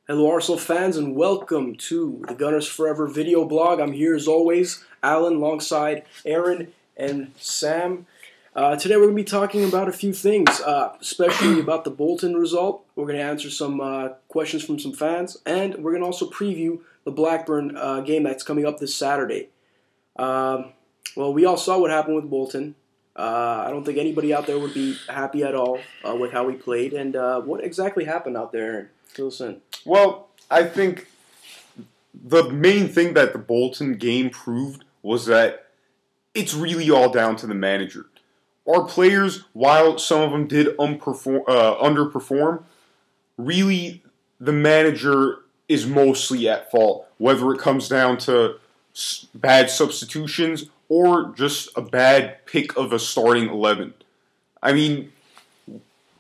Hello Arsenal fans and welcome to the Gunners Forever video blog. I'm here as always, Alan, alongside Aaron and Sam. Today we're going to be talking about a few things, especially about the Bolton result. We're going to answer some questions from some fans, and we're going to also preview the Blackburn game that's coming up this Saturday. Well, we all saw what happened with Bolton. I don't think anybody out there would be happy at all with how we played. And what exactly happened out there, Aaron? Fill us in. Well, I think the main thing that the Bolton game proved was that it's really all down to the manager. Our players, while some of them did underperform, really the manager is mostly at fault, whether it comes down to bad substitutions or just a bad pick of a starting 11. I mean,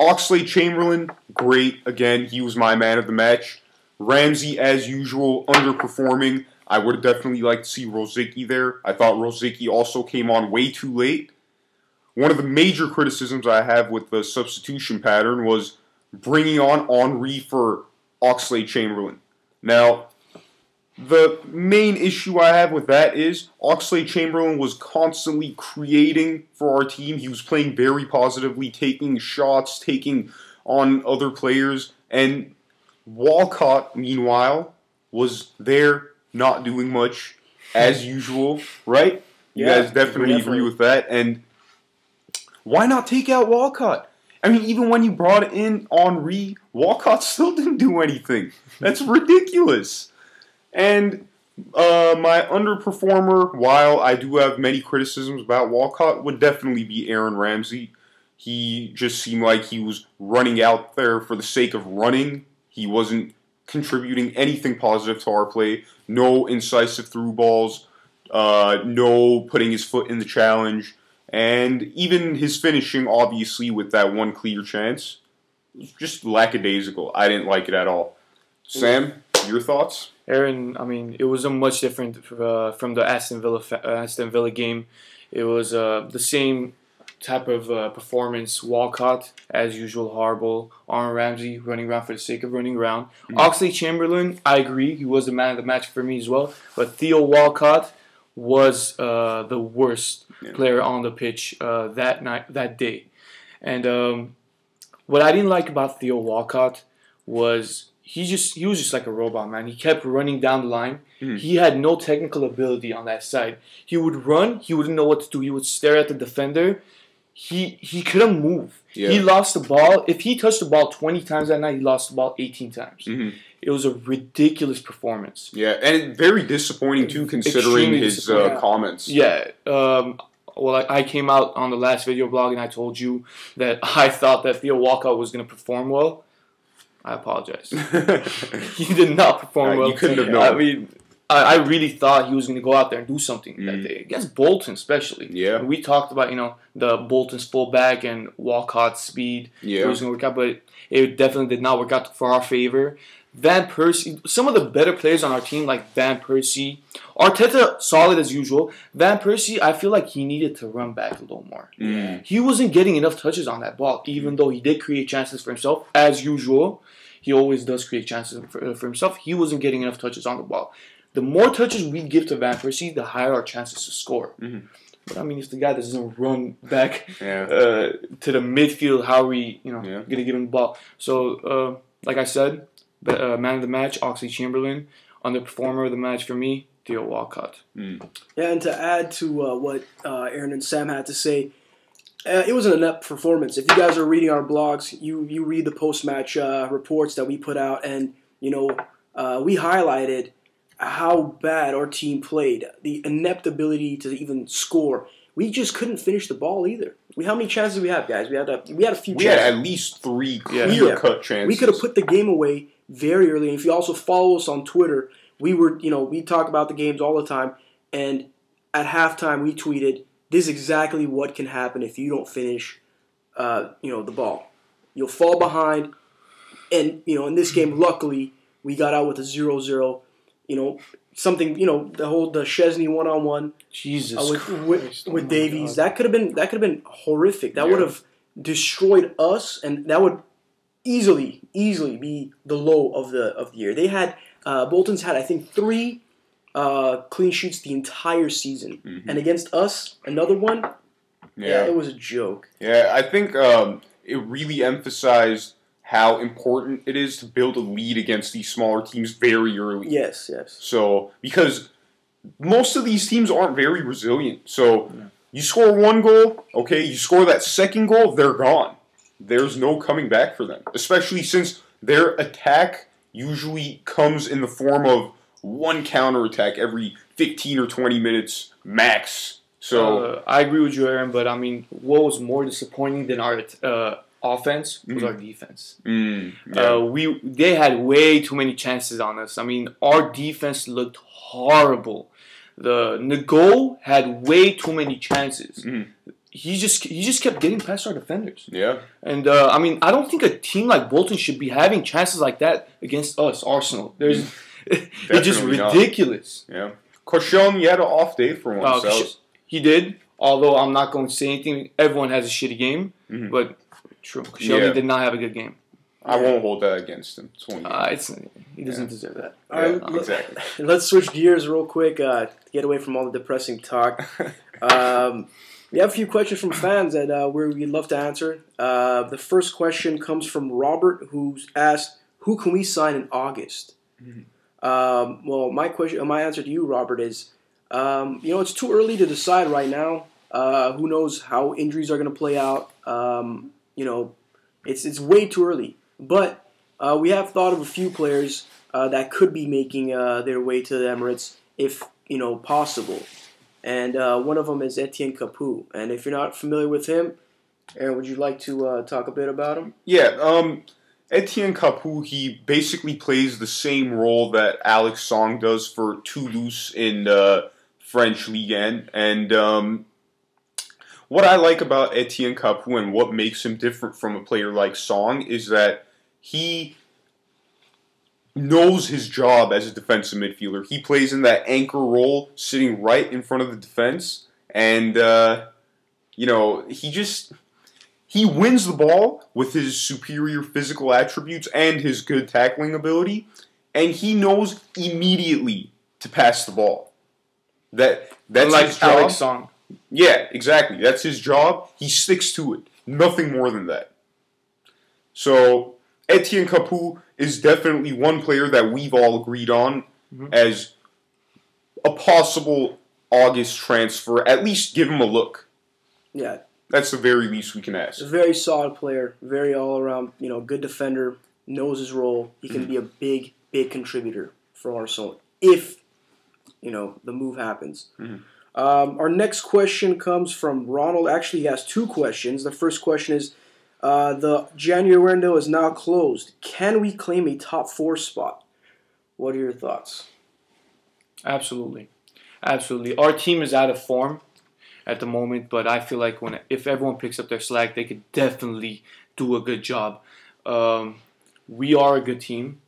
Oxlade-Chamberlain, great. Again, he was my man of the match. Ramsey, as usual, underperforming. I would have definitely liked to see Rosicky there. I thought Rosicky also came on way too late. One of the major criticisms I have with the substitution pattern was bringing on Henry for Oxlade-Chamberlain. Now, the main issue I have with that is Oxlade-Chamberlain was constantly creating for our team. He was playing very positively, taking shots, taking on other players. And Walcott, meanwhile, was there not doing much, as usual, right? You guys definitely agree with that. And why not take out Walcott? I mean, even when you brought in Henry, Walcott still didn't do anything. That's ridiculous. And my underperformer, while I do have many criticisms about Walcott, would definitely be Aaron Ramsey. He just seemed like he was running out there for the sake of running. He wasn't contributing anything positive to our play. No incisive through balls. No putting his foot in the challenge. And even his finishing, obviously, with that one clear chance, was just lackadaisical. I didn't like it at all. Sam, your thoughts? Aaron, I mean, it was a much different from the Aston Villa game. It was the same type of performance. Walcott, as usual, horrible. Aaron Ramsey running around for the sake of running around. Oxlade-Chamberlain, I agree, he was the man of the match for me as well. But Theo Walcott was the worst player on the pitch that day. And what I didn't like about Theo Walcott was he was just like a robot, man. He kept running down the line. He had no technical ability on that side. He would run. He wouldn't know what to do. He would stare at the defender. He couldn't move. Yeah. He lost the ball. If he touched the ball 20 times that night, he lost the ball 18 times. It was a ridiculous performance. Yeah, and very disappointing, too, considering his comments. Yeah. Well, I came out on the last video blog and I told you that I thought that Theo Walcott was going to perform well. I apologize. He did not perform well. You couldn't have known. I mean, I really thought he was going to go out there and do something that day. Against Bolton, especially. Yeah. We talked about, the Bolton's fullback and Walcott's speed. Yeah. It was going to work out, but it definitely did not work out for our favor. Van Persie, some of the better players on our team, like Van Persie. Arteta, solid as usual. Van Persie, I feel like he needed to run back a little more. He wasn't getting enough touches on that ball, even though he did create chances for himself, as usual. He always does create chances for himself. He wasn't getting enough touches on the ball. The more touches we give to Van Persie, the higher our chances to score. But I mean, if the guy doesn't run back to the midfield, how are we, going to give him the ball? So, like I said, man of the match, Oxlade-Chamberlain. Underperformer of the match for me, Theo Walcott. Yeah, and to add to what Aaron and Sam had to say, it was an inept performance. If you guys are reading our blogs, you read the post-match reports that we put out, and we highlighted how bad our team played, the inept ability to even score. We just couldn't finish the ball either. How many chances did we have, guys? We had a few chances. We had at least 3 clear-cut chances. We could have put the game away very early. And if you also follow us on Twitter, we talk about the games all the time. And at halftime, we tweeted, "This is exactly what can happen if you don't finish, the ball. You'll fall behind." And in this game, luckily, we got out with a 0-0. Something, the Chesney one-on-one. Jesus with Davies, that could have been horrific. That would have destroyed us, and that would easily be the low of the year. They had Bolton's had, I think, 3 clean sheets the entire season, and against us, another one. Yeah, it was a joke. Yeah, I think it really emphasized how important it is to build a lead against these smaller teams very early. Yes. So, because most of these teams aren't very resilient. So, you score 1 goal, okay, you score that second goal, they're gone. There's no coming back for them, especially since their attack usually comes in the form of 1 counterattack every 15 or 20 minutes max. So I agree with you, Aaron, but I mean, what was more disappointing than our offense was our defense. They had way too many chances on us. I mean, our defense looked horrible. The Ngo had way too many chances. He just kept getting past our defenders. Yeah. And I mean, I don't think a team like Bolton should be having chances like that against us, Arsenal. It's just ridiculous. Yeah. Koscielny had an off day for once. He did, although I'm not going to say anything. Everyone has a shitty game, but true. Koscielny did not have a good game. I won't hold that against him. He doesn't deserve that. All right, exactly. Let's switch gears real quick to get away from all the depressing talk. We have a few questions from fans that we'd love to answer. The first question comes from Robert, who's asked, "Who can we sign in August?" Well, my answer to you, Robert, is it's too early to decide right now. Who knows how injuries are going to play out? It's way too early. But we have thought of a few players that could be making their way to the Emirates if possible. And one of them is Etienne Capoue. And if you're not familiar with him, Aaron, would you like to talk a bit about him? Yeah. Etienne Capoue, he basically plays the same role that Alex Song does for Toulouse in French Ligue 1. And what I like about Etienne Capoue and what makes him different from a player like Song is that he knows his job as a defensive midfielder. He plays in that anchor role, sitting right in front of the defense. And, he wins the ball with his superior physical attributes and his good tackling ability. And he knows immediately to pass the ball. That's like his job. Alex Song. Yeah, exactly. That's his job. He sticks to it. Nothing more than that. So, Etienne Capoue is definitely one player that we've all agreed on as a possible August transfer. At least give him a look. Yeah. That's the very least we can ask. A very solid player. Very all-around, good defender. Knows his role. He can be a big, big contributor for Arsenal if, the move happens. Our next question comes from Ronald. Actually, he has 2 questions. The first question is, the January window is now closed. Can we claim a top 4 spot? What are your thoughts? Absolutely. Our team is out of form at the moment, but I feel like if everyone picks up their slack, they could definitely do a good job. We are a good team.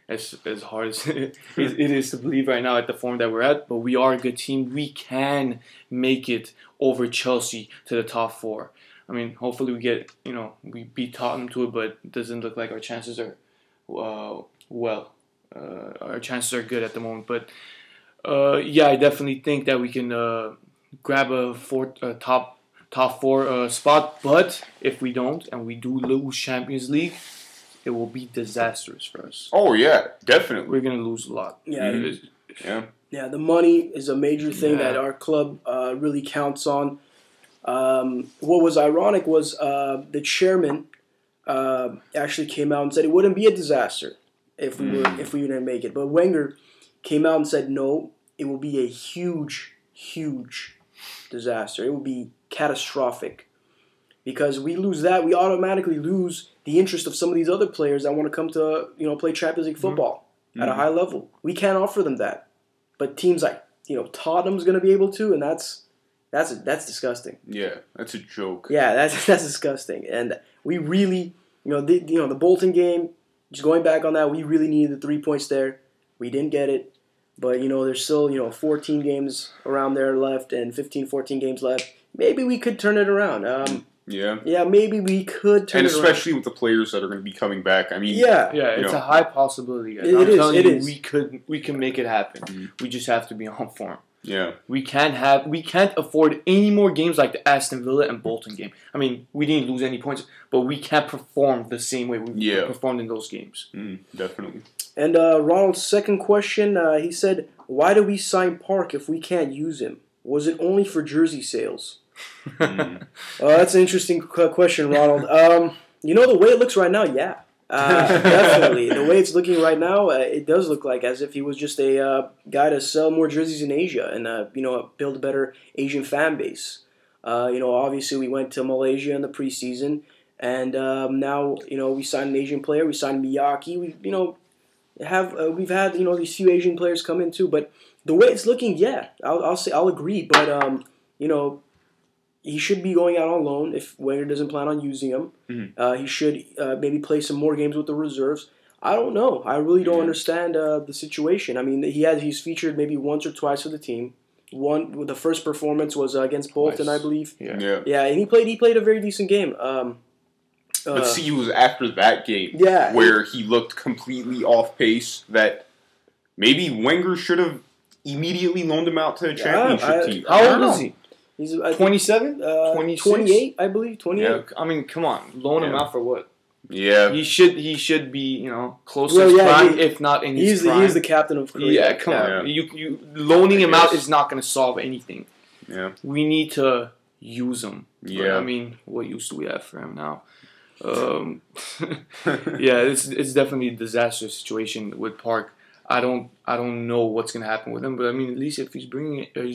As hard as it is to believe right now at the form that we're at, but we are a good team. We can make it over Chelsea to the top 4. I mean, hopefully we beat Tottenham to it, but it doesn't look like our chances are, our chances are good at the moment. But, I definitely think that we can grab a top 4 spot. But if we don't, and we do lose Champions League, it will be disastrous for us. Oh, yeah, definitely. We're going to lose a lot. Yeah. Yeah, the money is a major thing that our club really counts on. What was ironic was the chairman actually came out and said it wouldn't be a disaster if we didn't make it. But Wenger came out and said, no, it will be a huge, huge disaster. It will be catastrophic. Because we lose that, we automatically lose the interest of some of these other players that want to come to play Champions League football at a high level. We can't offer them that, but teams like Tottenham's going to be able to, and that's disgusting. Yeah, that's a joke. Yeah, that's disgusting, and we really the Bolton game. Just going back on that, we really needed the 3 points there. We didn't get it, but there's still 14 games around there left and 15, 14 games left. Maybe we could turn it around. Yeah, maybe we could turn and it especially with the players that are going to be coming back. I mean, yeah, it's a high possibility. Guys. I'm telling you, we can make it happen. Mm-hmm. We just have to be on form. Yeah, we can't afford any more games like the Aston Villa and Bolton game. I mean, we didn't lose any points, but we can't perform the same way we performed in those games. Definitely. And Ronald's second question, he said, "Why do we sign Park if we can't use him? Was it only for jersey sales?" That's an interesting question, Ronald. You know, the way it looks right now, yeah. Definitely. The way it's looking right now, it does look like as if he was just a guy to sell more jerseys in Asia and, build a better Asian fan base. Obviously we went to Malaysia in the preseason, and now, we signed an Asian player. We signed Miyake. We've had, these few Asian players come in too. But the way it's looking, yeah, I'll agree. But, he should be going out on loan if Wenger doesn't plan on using him. He should maybe play some more games with the reserves. I don't know. I really don't understand the situation. I mean, he's featured maybe once or twice for the team. The first performance was against Bolton, I believe. Yeah, and he played a very decent game. But see, it was after that game where he looked completely off pace that maybe Wenger should have immediately loaned him out to a championship team. How old is he? He's 27? 28, I believe. 28. Yeah, I mean, come on. Loan him out for what? Yeah. He should be, close to his prime, if not in his prime. He's the captain of Korea. Yeah, come on. You loaning him out is not going to solve anything. Yeah. We need to use him. Yeah. But, I mean, what use do we have for him now? It's definitely a disastrous situation with Park. I don't know what's going to happen with him, but I mean, at least if he's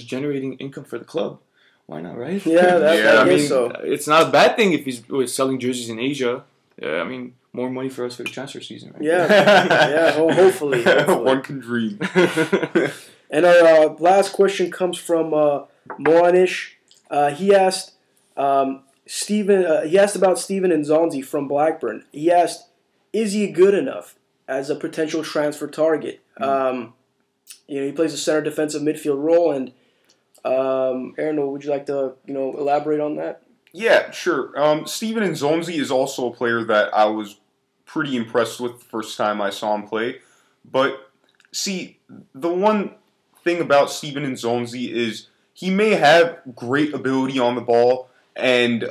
generating income for the club. Why not, right? Yeah, I mean, so. It's not a bad thing if he's selling jerseys in Asia. I mean, more money for us for the transfer season, right? Yeah, well, hopefully. One can dream. And our last question comes from Moanish. He asked Steven. He asked about Steven Nzonzi from Blackburn. He asked, "Is he good enough as a potential transfer target?" He plays a center defensive midfield role, and Aaron, would you like to elaborate on that? Yeah, sure. Steven Nzonzi is also a player that I was pretty impressed with the first time I saw him play. But see, the one thing about Steven Nzonzi is he may have great ability on the ball and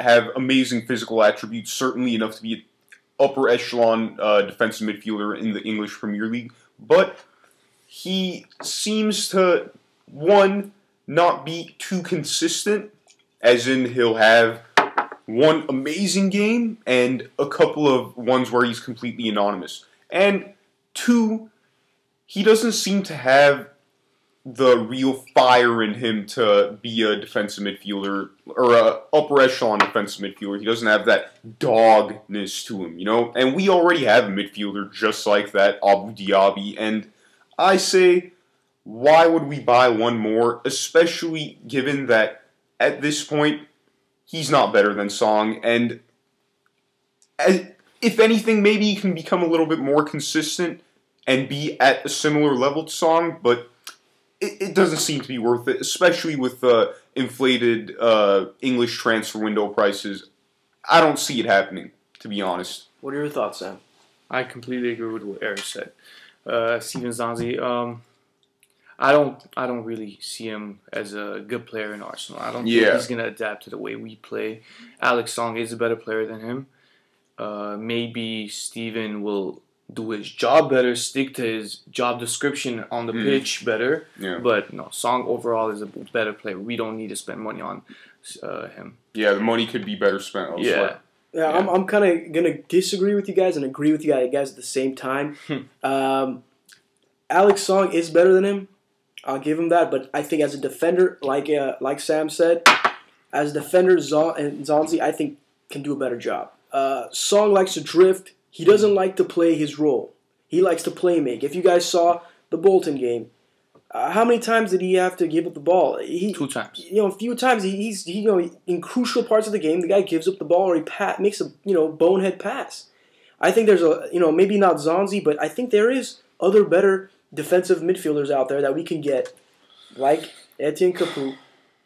have amazing physical attributes, certainly enough to be an upper echelon defensive midfielder in the English Premier League. But he seems to, not be too consistent, as in he'll have one amazing game and a couple of ones where he's completely anonymous. And two, he doesn't seem to have the real fire in him to be a defensive midfielder or a upper echelon defensive midfielder. He doesn't have that dogness to him, And we already have a midfielder just like that, Abu Diaby, and I say, why would we buy one more, especially given that at this point, he's not better than Song, and if anything, maybe he can become a little bit more consistent and be at a similar level to Song, but it doesn't seem to be worth it, especially with inflated English transfer window prices. I don't see it happening, to be honest. What are your thoughts, Sam? I completely agree with what Eric said. Steven Nzonzi, I don't really see him as a good player in Arsenal. I don't think he's going to adapt to the way we play. Alex Song is a better player than him. Maybe Steven will do his job better, stick to his job description on the pitch better. Yeah. But no, Song overall is a better player. We don't need to spend money on him. Yeah, the money could be better spent elsewhere. Yeah, I'm kind of going to disagree with you guys and agree with you guys at the same time. Alex Song is better than him. I'll give him that, but I think as a defender, like Sam said, as a defender, Nzonzi, I think, can do a better job. Song likes to drift. He doesn't like to play his role. He likes to play make. If you guys saw the Bolton game, how many times did he have to give up the ball? 2 times. A few times. He's in crucial parts of the game, the guy gives up the ball or he makes a bonehead pass. I think there's maybe not Nzonzi, but I think there is other better defensive midfielders out there that we can get, like Etienne Capoue,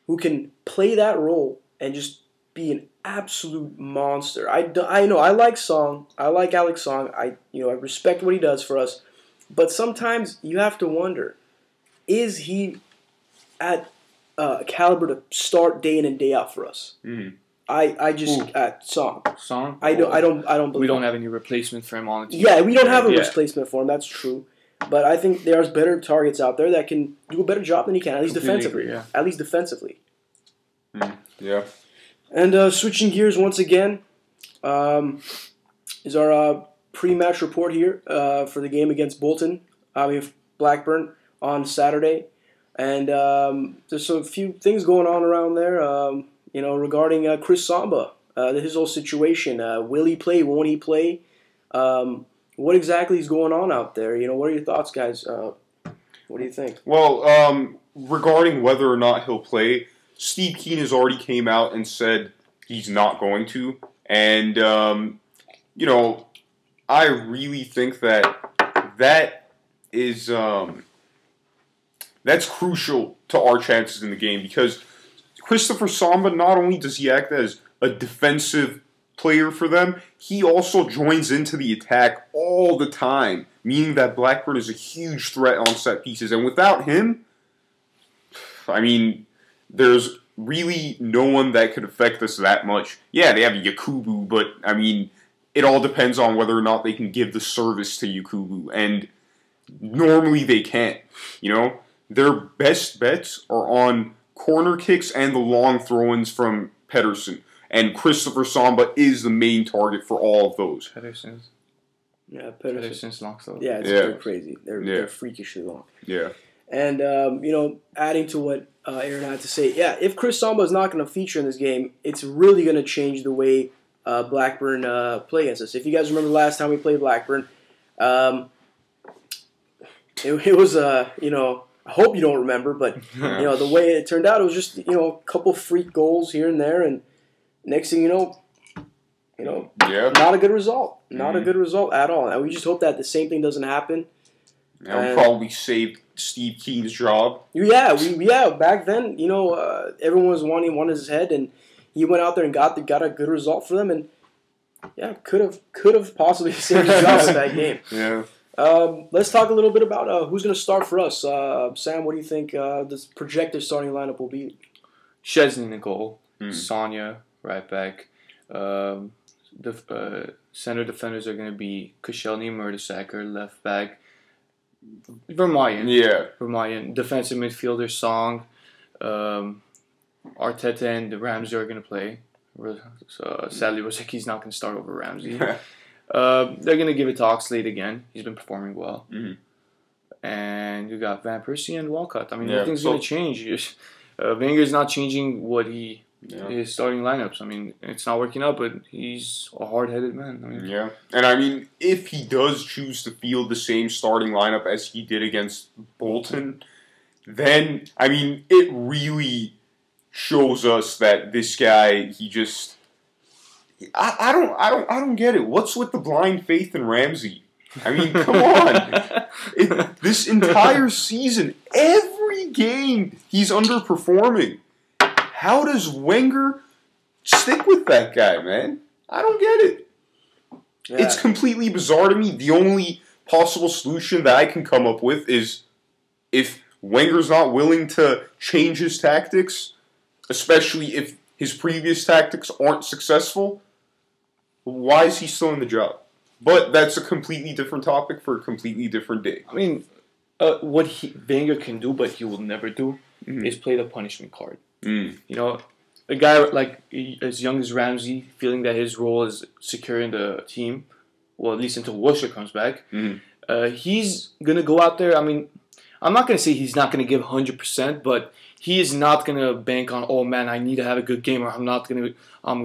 who can play that role and just be an absolute monster. I know I like Song. I like Alex Song. I respect what he does for us. But sometimes you have to wonder, is he at caliber to start day in and day out for us? Mm-hmm. I just Song. Song. I don't believe we don't have any replacement for him on the team. Yeah, we don't have a replacement for him. That's true. But I think there's better targets out there that can do a better job than he can, at least defensively. Agree, yeah. At least defensively. Yeah. And switching gears once again, is our pre-match report here for the game against Bolton. We have Blackburn on Saturday, and there's a few things going on around there. Regarding Chris Samba, his whole situation. Will he play? Won't he play? What exactly is going on out there? What are your thoughts, guys? What do you think? Well, regarding whether or not he'll play, Steve Keane has already came out and said he's not going to. And, I really think that is that's crucial to our chances in the game, because Christopher Samba, not only does he act as a defensive player for them, he also joins into the attack all the time, meaning that Blackburn is a huge threat on set pieces. And without him, I mean, there's really no one that could affect us that much. Yeah, they have Yakubu, but, I mean, it all depends on whether or not they can give the service to Yakubu. And normally they can't, Their best bets are on corner kicks and the long throw-ins from Pedersen. And Christopher Samba is the main target for all of those. Pedersen's long throw. Yeah, they're crazy. They're freakishly long. Yeah. And, adding to what Aaron had to say, if Chris Samba is not going to feature in this game, it's really going to change the way Blackburn play against us. If you guys remember the last time we played Blackburn, it was, I hope you don't remember, but, the way it turned out, it was just, a couple freak goals here and there, and next thing you know, not a good result. Not a good result at all. And we just hope that the same thing doesn't happen. That would probably save Steve Keane's job. Yeah, back then, everyone was wanting his head, and he went out there and got a good result for them, and could have possibly saved his job with that game. Yeah. Let's talk a little bit about who's going to start for us. Sam, what do you think this projected starting lineup will be? Szczesny in goal, Sonia right back. The center defenders are going to be Koscielny, Mertesacker, left back. Vermaelen. Yeah. Vermaelen. Defensive midfielder, Song. Arteta and Ramsey are going to play. So, sadly, Rosickie's not going to start over Ramsey. They're going to give it to Oxlade again. He's been performing well. Mm-hmm. And you got Van Persie and Walcott. I mean, nothing's going to change. Wenger's not changing what his starting lineups. I mean, it's not working out, but he's a hard-headed man. I mean, and I mean, if he does choose to field the same starting lineup as he did against Bolton, then I mean, it really shows us that this guy, he just, I don't get it. What's with the blind faith in Ramsey? I mean, come on. This entire season, every game, he's underperforming. How does Wenger stick with that guy, man? I don't get it. Yeah. It's completely bizarre to me. The only possible solution that I can come up with is if Wenger's not willing to change his tactics, especially if his previous tactics aren't successful, why is he still in the job? But that's a completely different topic for a completely different day. I mean, what Wenger can do, but he will never do, is play the punishment card. A guy like as young as Ramsey, feeling that his role is secure in the team, well, at least until Wilshere comes back, he's going to go out there. I mean, I'm not going to say he's not going to give 100%, but he is not going to bank on, oh man, I need to have a good game, or I'm going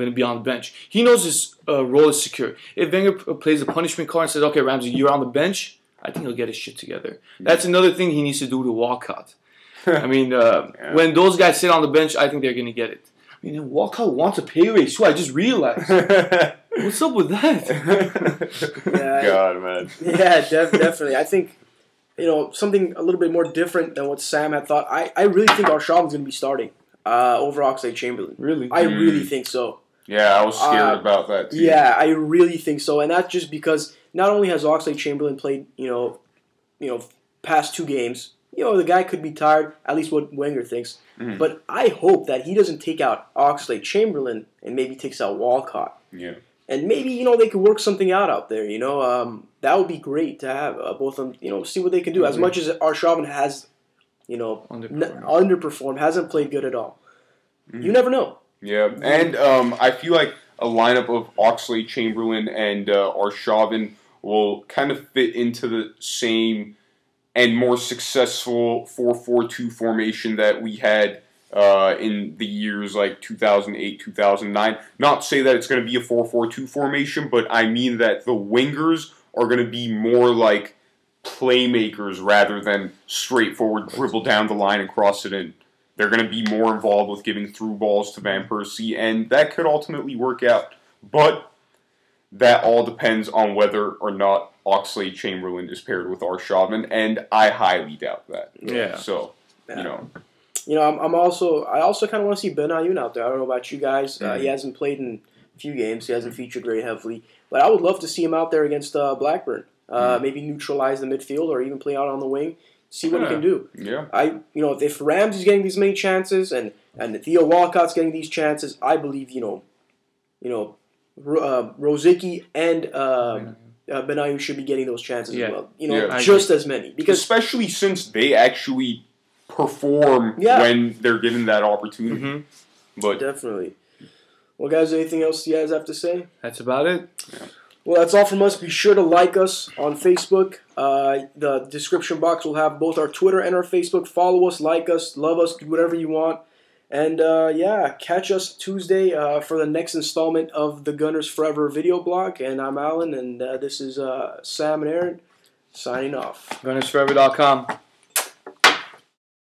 to be on the bench. He knows his role is secure. If Wenger plays the punishment card and says, okay, Ramsey, you're on the bench, I think he'll get his shit together. That's another thing he needs to do to Walcott. I mean, when those guys sit on the bench, I think they're going to get it. I mean, Walcott wants a pay raise too. I just realized. What's up with that? God, man. Yeah, definitely. I think, something a little bit more different than what Sam had thought. I really think Arshav's going to be starting. over Oxlade-Chamberlain. Really? I really think so. Yeah, I was scared about that too. Yeah, I really think so, and that's just because not only has Oxlade-Chamberlain played, past 2 games. The guy could be tired. At least what Wenger thinks. Mhm. But I hope that he doesn't take out Oxlade-Chamberlain and maybe takes out Walcott. Yeah. And maybe, they could work something out there, That would be great to have both of them, see what they can do. As much as Arshavin has, underperformed, hasn't played good at all. Mhm. You never know. Yeah, and I feel like a lineup of Oxlade-Chamberlain and Arshavin will kind of fit into the same and more successful 4-4-2 formation that we had in the years like 2008, 2009. Not to say that it's going to be a 4-4-2 formation, but I mean that the wingers are going to be more like playmakers rather than straightforward dribble down the line and cross it in. They're going to be more involved with giving through balls to Van Persie, and that could ultimately work out. But that all depends on whether or not Oxlade-Chamberlain is paired with Arshavin, and I highly doubt that. Yeah. So, I also kind of want to see Ben Ayoun out there. I don't know about you guys. He hasn't played in a few games. He hasn't featured very heavily. But I would love to see him out there against Blackburn. Maybe neutralize the midfield or even play out on the wing. See what he can do. Yeah. If Ramsey's getting these many chances and Theo Walcott's getting these chances, I believe Rosicky and Ben Ayoun should be getting those chances as well. Just as many, because especially since they actually perform when they're given that opportunity. Mm-hmm. But definitely. Well, guys, anything else you guys have to say? That's about it. Yeah. Well, that's all from us. Be sure to like us on Facebook. The description box will have both our Twitter and our Facebook. Follow us, like us, love us, do whatever you want. And, catch us Tuesday for the next installment of the Gunners Forever video blog. And I'm Alan, and this is Sam and Aaron signing off. GunnersForever.com.